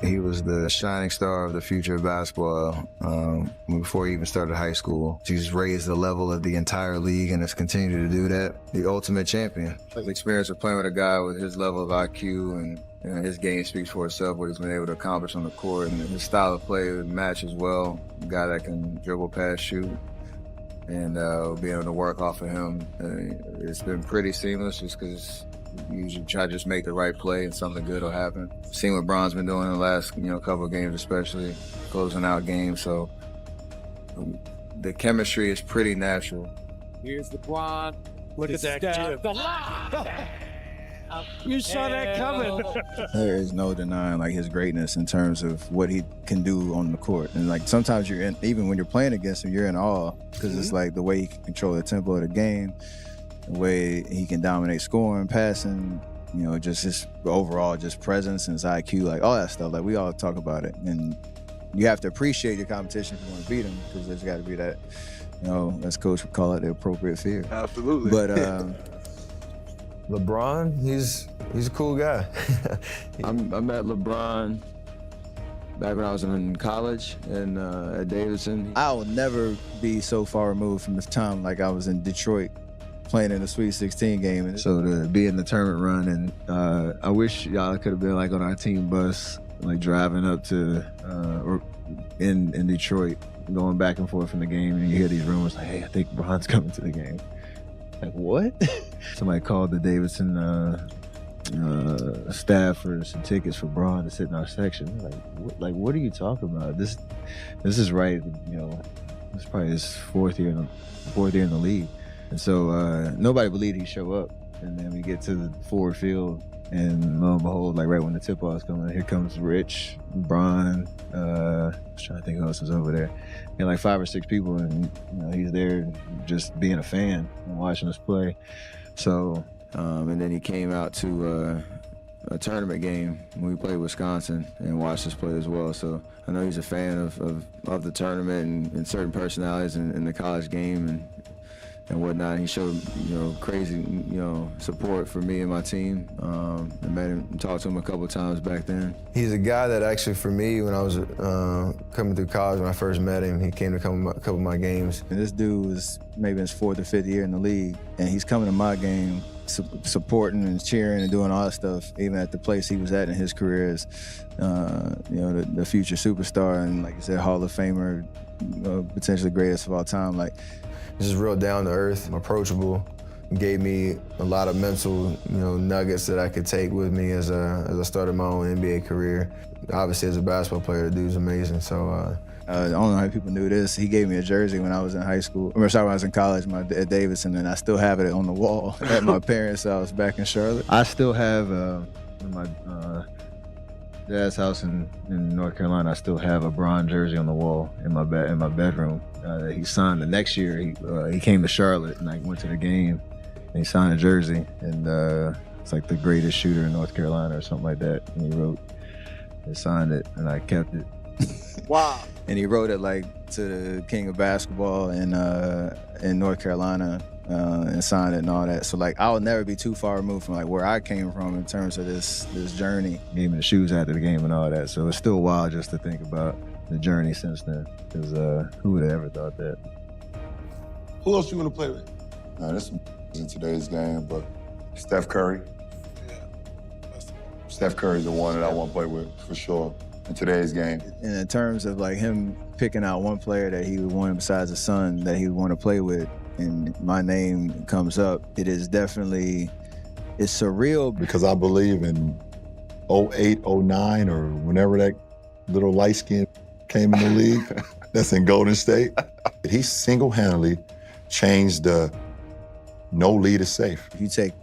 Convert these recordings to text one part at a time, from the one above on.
He was the shining star of the future of basketball before he even started high school. He's raised the level of the entire league and has continued to do that. The ultimate champion. The experience of playing with a guy with his level of IQ and his game speaks for itself, what he's been able to accomplish on the court, and his style of play matches well. A guy that can dribble, pass, shoot, and being able to work off of him. It's been pretty seamless just because you usually try to just make the right play and something good will happen. Seen what Bron's been doing in the last couple of games, especially closing out games. So the chemistry is pretty natural. Here's LeBron. Look at that kid. You saw that coming. There is no denying like his greatness in terms of what he can do on the court. And like sometimes you're in, even when you're playing against him, you're in awe because it's like the way he can control the tempo of the game, the way he can dominate scoring, passing, just his overall just presence and his IQ, like all that stuff. Like we all talk about it. And you have to appreciate your competition if you want to beat him because there's got to be that, as coach would call it, the appropriate fear. Absolutely. But LeBron, he's a cool guy. I met LeBron back when I was in college and at Davidson. I'll never be so far removed from the time like I was in Detroit playing in the Sweet 16 game. So to be in the tournament run, and I wish y'all could have been like on our team bus, like driving up to or in Detroit, going back and forth from the game, and you hear these rumors like, "Hey, I think LeBron's coming to the game." Like, what? Somebody called the Davidson staff for some tickets for Bron to sit in our section. What are you talking about? This is right. It's probably his fourth year in the league, and so nobody believed he'd show up. And then we get to the forward field, and lo and behold, like right when the tip-off is coming, here comes Rich, Bron. I was trying to think who else was over there. And like 5 or 6 people, and he's there just being a fan and watching us play. So, and then he came out to a tournament game when we played Wisconsin and watched us play as well. So I know he's a fan of the tournament and certain personalities in the college game and whatnot. He showed crazy support for me and my team. I met him, talked to him a couple of times back then. He's a guy that actually, for me, when I was coming through college, when I first met him, he came to a couple of my games. And this dude is maybe his 4th or 5th year in the league, and he's coming to my game, supporting and cheering and doing all that stuff, even at the place he was at in his career as, the future superstar and, like you said, Hall of Famer, potentially greatest of all time. Like, just real down to earth, approachable. Gave me a lot of mental, nuggets that I could take with me as I started my own NBA career. Obviously, as a basketball player, the dude's amazing. So I don't know how people knew this. He gave me a jersey when I was in high school. When I was in college at Davidson, and I still have it on the wall at my parents' house back in Charlotte. I still have in my dad's house in North Carolina. I still have a Bron jersey on the wall in my bedroom. That he signed the next year. He came to Charlotte and went to the game, and he signed a jersey. And it's like the greatest shooter in North Carolina or something like that. And he signed it, and I kept it. Wow. And he wrote it like to the king of basketball in North Carolina and signed it and all that. So like I'll never be too far removed from like where I came from in terms of this journey. Gave me the shoes after the game and all that. So it's still wild just to think about the journey since then. Because who would have ever thought that? Who else you want to play with? This is in today's game, but Steph Curry. Steph Curry's the one that I want to play with for sure in today's game. And in terms of like him picking out one player that he would want besides his son that he would want to play with, and my name comes up, it is definitely, it's surreal. Because I believe in 08, 09, or whenever that little light skin came in the league, that's in Golden State. He single-handedly changed the no lead is safe. If you take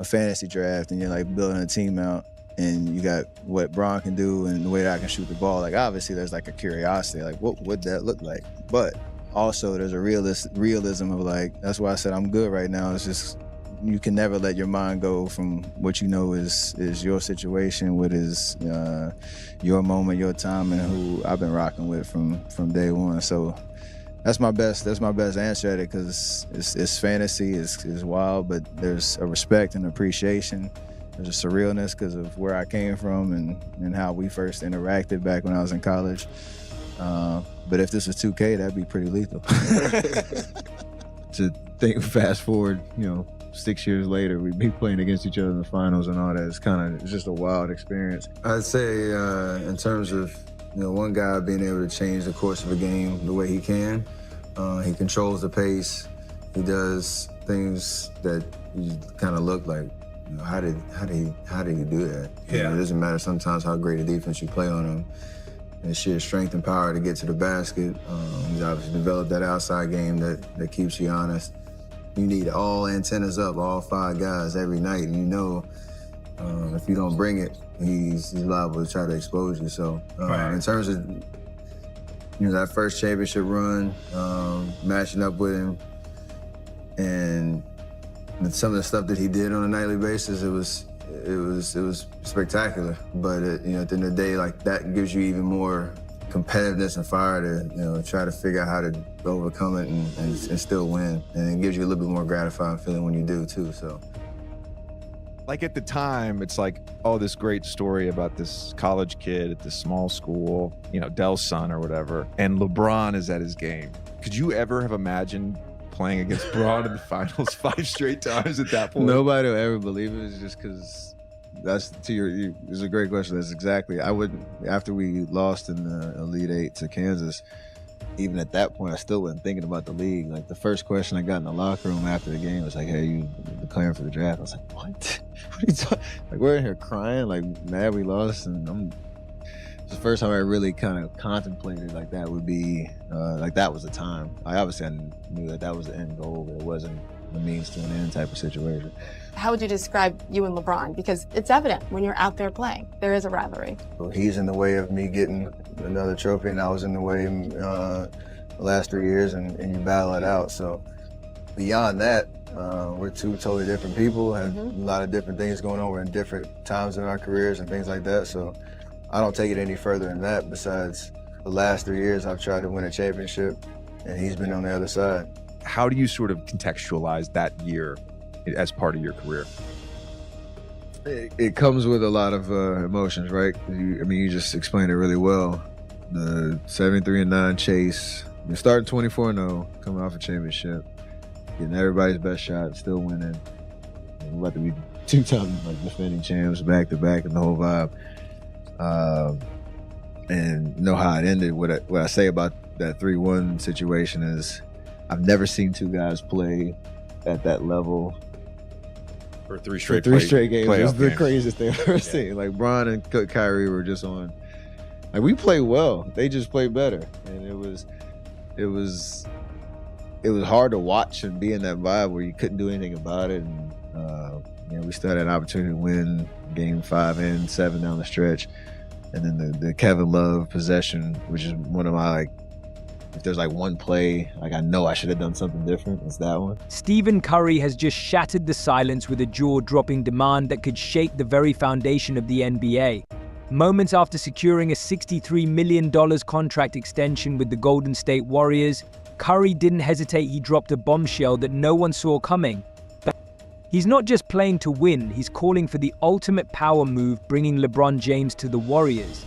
a fantasy draft and you're like building a team out and you got what Bron can do and the way that I can shoot the ball, like obviously there's like a curiosity, like what would that look like? But also there's a realism of like, that's why I said I'm good right now. It's just, you can never let your mind go from what you know is your situation, what is your moment, your time, and who I've been rocking with from day one. So that's my best answer at it, because it's fantasy, it's wild, but there's a respect and appreciation There's a surrealness because of where I came from and how we first interacted back when I was in college. But if this was 2K, that'd be pretty lethal. To think, fast forward, 6 years later, we'd be playing against each other in the finals and all that. It's just a wild experience. I'd say in terms of one guy being able to change the course of a game the way he can, he controls the pace. He does things that you kind of look like, how did he do that? Yeah. It doesn't matter sometimes how great a defense you play on him. And sheer strength and power to get to the basket. He's obviously developed that outside game that keeps you honest. You need all antennas up, all 5 guys every night, and if you don't bring it, he's liable to try to expose you. So in terms of that first championship run, matching up with him, and some of the stuff that he did on a nightly basis, it was spectacular. But at the end of the day, like, that gives you even more competitiveness and fire to try to figure out how to overcome it and still win. And it gives you a little bit more gratifying feeling when you do too. So, like, at the time, it's like, oh, this great story about this college kid at this small school, Dell's son or whatever, and LeBron is at his game. Could you ever have imagined playing against Braun in the finals 5 straight times at that point? Nobody will ever believe it. It's just because it's a great question. That's exactly, I wouldn't, after we lost in the Elite Eight to Kansas, even at that point, I still wasn't thinking about the league. Like, the first question I got in the locker room after the game was like, hey, you declaring for the draft? I was like, what? What are you talking? Like, we're in here crying, like, mad we lost, and it's the first time I really kind of contemplated like that would be, like, that was the time. I knew that was the end goal, but it wasn't the means to an end type of situation. How would you describe you and LeBron? Because it's evident when you're out there playing, there is a rivalry. well, he's in the way of me getting another trophy, and I was in the way the last 3 years, and you battle it out. So beyond that, we're 2 totally different people, have a lot of different things going on. We're in different times in our careers and things like that. So I don't take it any further than that. Besides, the last 3 years, I've tried to win a championship, and he's been on the other side. How do you sort of contextualize that year as part of your career? It comes with a lot of emotions, right? You just explained it really well. The 73-9 chase, you're starting 24-0, coming off a championship, getting everybody's best shot, still winning. We're about to be 2-time defending champs back to back, and the whole vibe. And know how it ended. What I say about that 3-1 situation is, I've never seen 2 guys play at that level For 3 for straight 3 straight games. It was the games. craziest thing I've ever seen. Like, Bron and Kyrie were just on. Like, we played well. They just played better, and it was hard to watch and be in that vibe where you couldn't do anything about it. And we still had an opportunity to win game 5 and 7 down the stretch, and then the Kevin Love possession, which is one of my, like, if there's like one play, like, I know I should have done something different, it's that one. Stephen Curry has just shattered the silence with a jaw-dropping demand that could shake the very foundation of the NBA. Moments after securing a $63 million contract extension with the Golden State Warriors, Curry didn't hesitate. He dropped a bombshell that no one saw coming. But he's not just playing to win, he's calling for the ultimate power move, bringing LeBron James to the Warriors.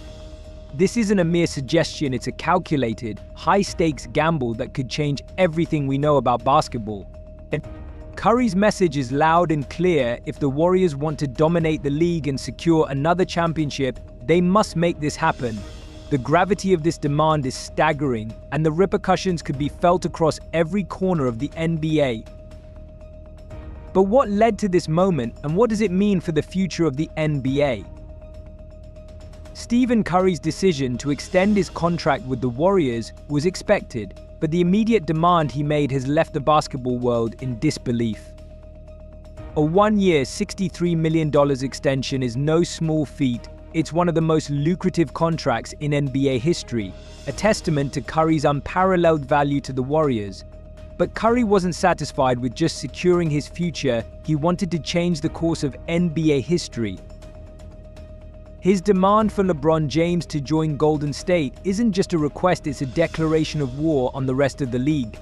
This isn't a mere suggestion, it's a calculated, high-stakes gamble that could change everything we know about basketball. And Curry's message is loud and clear. If the Warriors want to dominate the league and secure another championship, they must make this happen. The gravity of this demand is staggering, and the repercussions could be felt across every corner of the NBA. But what led to this moment, and what does it mean for the future of the NBA? Stephen Curry's decision to extend his contract with the Warriors was expected, but the immediate demand he made has left the basketball world in disbelief. A 1-year, $63 million extension is no small feat. It's one of the most lucrative contracts in NBA history, a testament to Curry's unparalleled value to the Warriors. But Curry wasn't satisfied with just securing his future. He wanted to change the course of NBA history. His demand for LeBron James to join Golden State isn't just a request, it's a declaration of war on the rest of the league.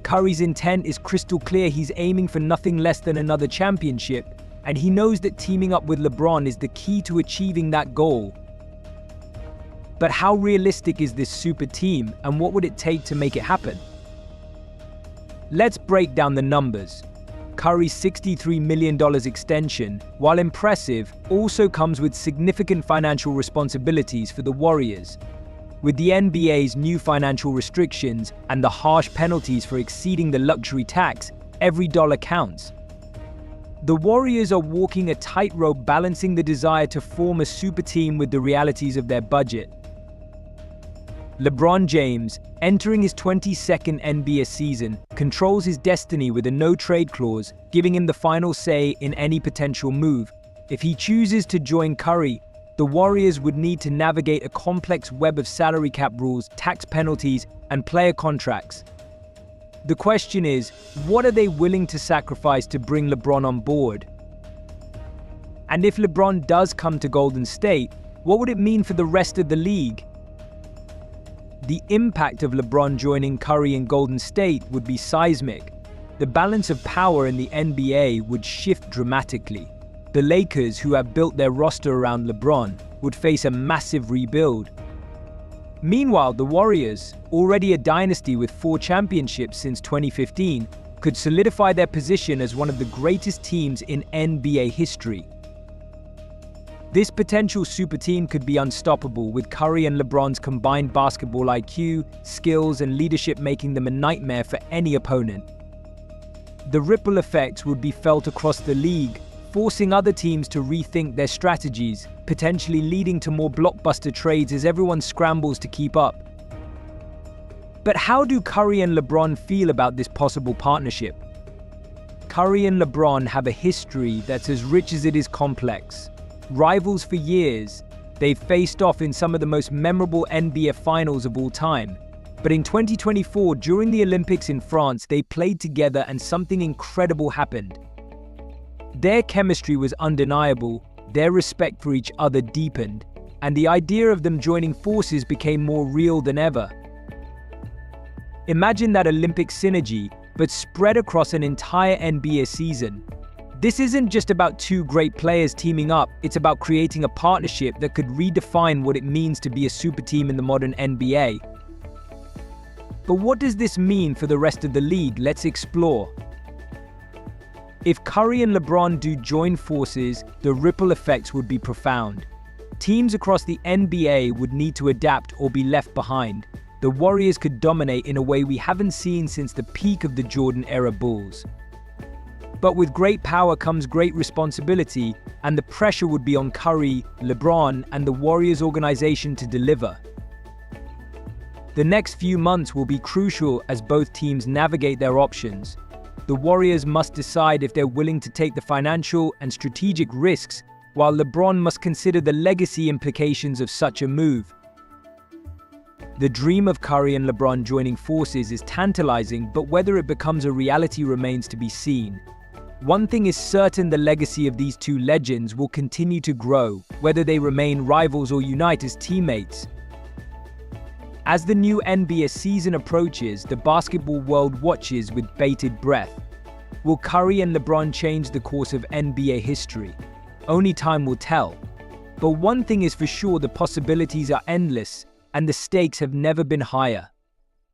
Curry's intent is crystal clear. He's aiming for nothing less than another championship, and he knows that teaming up with LeBron is the key to achieving that goal. But how realistic is this super team, and what would it take to make it happen? Let's break down the numbers. Curry's $63 million extension, while impressive, also comes with significant financial responsibilities for the Warriors. With the NBA's new financial restrictions and the harsh penalties for exceeding the luxury tax, every dollar counts. The Warriors are walking a tightrope, balancing the desire to form a super team with the realities of their budget. LeBron James, entering his 22nd NBA season, controls his destiny with a no-trade clause, giving him the final say in any potential move. If he chooses to join Curry, the Warriors would need to navigate a complex web of salary cap rules, tax penalties, and player contracts. The question is, what are they willing to sacrifice to bring LeBron on board? And if LeBron does come to Golden State, what would it mean for the rest of the league? The impact of LeBron joining Curry in Golden State would be seismic. The balance of power in the NBA would shift dramatically. The Lakers, who have built their roster around LeBron, would face a massive rebuild. Meanwhile, the Warriors, already a dynasty with 4 championships since 2015, could solidify their position as one of the greatest teams in NBA history. This potential super team could be unstoppable, with Curry and LeBron's combined basketball IQ, skills, and leadership making them a nightmare for any opponent. The ripple effects would be felt across the league, forcing other teams to rethink their strategies, potentially leading to more blockbuster trades as everyone scrambles to keep up. But how do Curry and LeBron feel about this possible partnership? Curry and LeBron have a history that's as rich as it is complex. Rivals for years, they've faced off in some of the most memorable NBA finals of all time. But in 2024, during the Olympics in France, they played together and something incredible happened. Their chemistry was undeniable, their respect for each other deepened, and the idea of them joining forces became more real than ever. Imagine that Olympic synergy, but spread across an entire NBA season. This isn't just about 2 great players teaming up, it's about creating a partnership that could redefine what it means to be a super team in the modern NBA. But what does this mean for the rest of the league? Let's explore. If Curry and LeBron do join forces, the ripple effects would be profound. Teams across the NBA would need to adapt or be left behind. The Warriors could dominate in a way we haven't seen since the peak of the Jordan-era Bulls. But with great power comes great responsibility, and the pressure would be on Curry, LeBron, and the Warriors organization to deliver. The next few months will be crucial as both teams navigate their options. The Warriors must decide if they're willing to take the financial and strategic risks, while LeBron must consider the legacy implications of such a move. The dream of Curry and LeBron joining forces is tantalizing, but whether it becomes a reality remains to be seen. One thing is certain: the legacy of these 2 legends will continue to grow, whether they remain rivals or unite as teammates. As the new NBA season approaches, the basketball world watches with bated breath. Will Curry and LeBron change the course of NBA history? Only time will tell. But one thing is for sure: the possibilities are endless, and the stakes have never been higher.